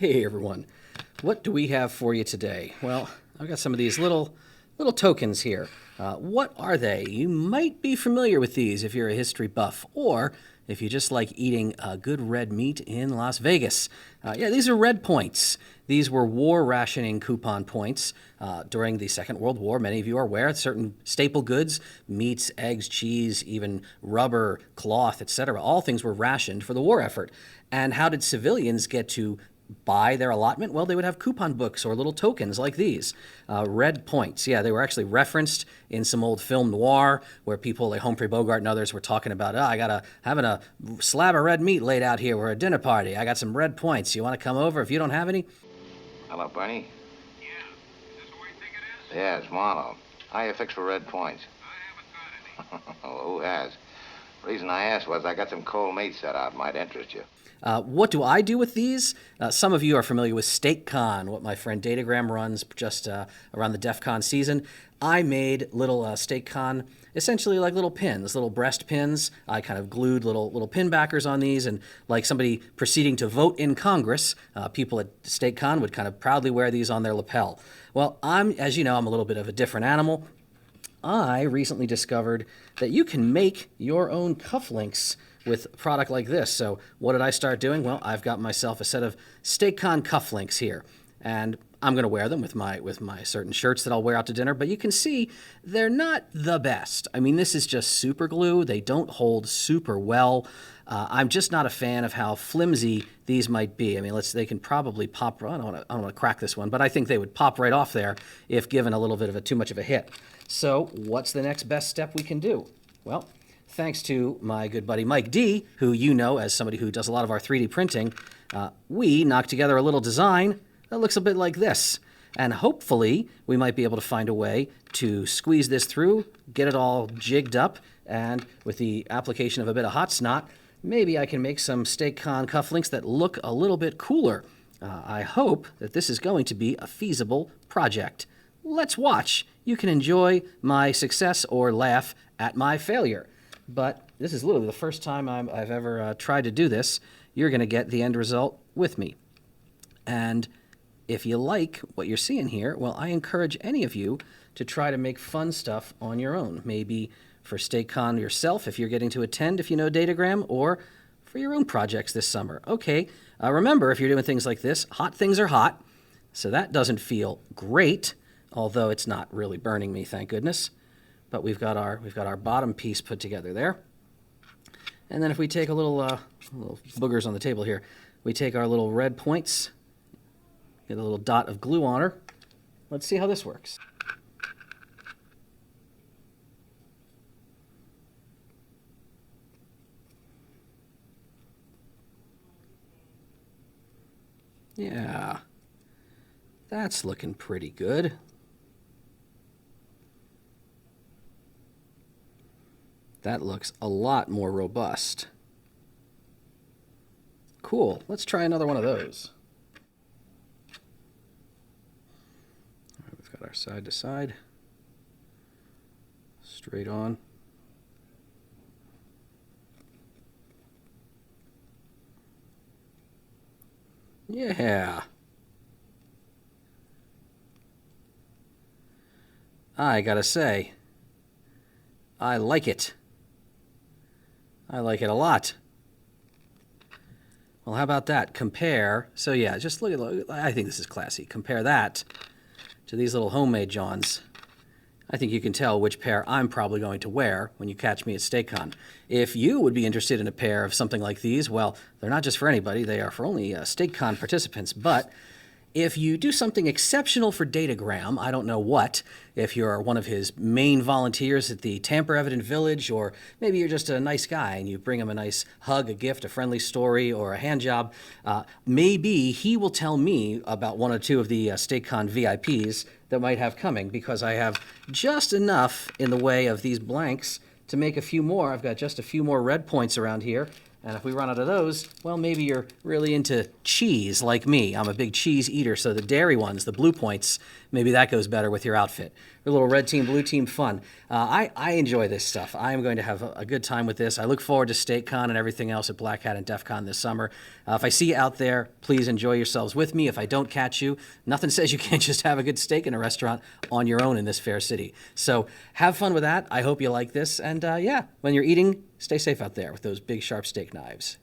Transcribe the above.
Hey everyone, what do we have for you today? Well, I've got some of these little tokens here. What are they? You might be familiar with these if you're a history buff, or if you just like eating good red meat in Las Vegas. Yeah, these are red points. These were war rationing coupon points during the Second World War. Many of you are aware certain staple goods, meats, eggs, cheese, even rubber, cloth, etc., all things were rationed for the war effort. And how did civilians get to buy their allotment? Well, they would have coupon books or little tokens like these. Red points. Yeah, they were actually referenced in some old film noir where people like Humphrey Bogart and others were talking about, having a slab of red meat laid out here. We're at a dinner party. I got some red points. You want to come over if you don't have any? Hello, Bernie. Yeah. Is this where you think it is? Yeah, it's Marlowe. How you fix for red points? I haven't got any. Oh, who has? Reason I asked was I got some cold meat set out. Might interest you. What do I do with these? Some of you are familiar with SteakCon, what my friend Datagram runs just around the DEFCON season. I made little SteakCon, essentially like little pins, little breast pins. I kind of glued little pin backers on these, and like somebody proceeding to vote in Congress, people at SteakCon would kind of proudly wear these on their lapel. Well, as you know, I'm a little bit of a different animal. I recently discovered that you can make your own cufflinks with a product like this. So what did I start doing? Well, I've got myself a set of SteakCon cufflinks here, and I'm going to wear them with my certain shirts that I'll wear out to dinner. But you can see they're not the best. I mean, this is just super glue. They don't hold super well. I'm just not a fan of how flimsy these might be. I mean, they can probably pop. I don't want to crack this one, but I think they would pop right off there if given a little bit of too much of a hit. So what's the next best step we can do? Well, thanks to my good buddy Mike D, who you know as somebody who does a lot of our 3D printing, we knocked together a little design that looks a bit like this. And hopefully we might be able to find a way to squeeze this through, get it all jigged up, and with the application of a bit of hot snot, maybe I can make some SteakCon cufflinks that look a little bit cooler. I hope that this is going to be a feasible project. Let's watch. You can enjoy my success or laugh at my failure. But this is literally the first time I've ever tried to do this. You're going to get the end result with me. And if you like what you're seeing here, well, I encourage any of you to try to make fun stuff on your own. Maybe for SteakCon yourself, if you're getting to attend, if you know Datagram, or for your own projects this summer. Okay, remember, if you're doing things like this, hot things are hot, so that doesn't feel great, although it's not really burning me, thank goodness. But we've got our bottom piece put together there. And then if we take a little boogers on the table here, we take our little red points, get a little dot of glue on her. Let's see how this works. Yeah, that's looking pretty good. That looks a lot more robust. Cool. Let's try another one of those. All right, we've got our side to side. Straight on. Yeah. I gotta say, I like it. I like it a lot. Well, how about that? Compare. So yeah, just look at. I think this is classy. Compare that to these little homemade Johns. I think you can tell which pair I'm probably going to wear when you catch me at SteakCon. If you would be interested in a pair of something like these, well, they're not just for anybody. They are for only SteakCon participants. But if you do something exceptional for Datagram, I don't know what, if you're one of his main volunteers at the tamper-evident village, or maybe you're just a nice guy and you bring him a nice hug, a gift, a friendly story, or a hand job, maybe he will tell me about one or two of the SteakCon VIPs that might have coming, because I have just enough in the way of these blanks to make a few more. I've got just a few more red points around here. And if we run out of those, well, maybe you're really into cheese like me. I'm a big cheese eater, so the dairy ones, the Blue Points, maybe that goes better with your outfit. A little red team, blue team fun. I enjoy this stuff. I am going to have a good time with this. I look forward to SteakCon and everything else at Black Hat and DEFCON this summer. If I see you out there, please enjoy yourselves with me. If I don't catch you, nothing says you can't just have a good steak in a restaurant on your own in this fair city. So have fun with that. I hope you like this. And yeah, when you're eating, stay safe out there with those big sharp steak knives.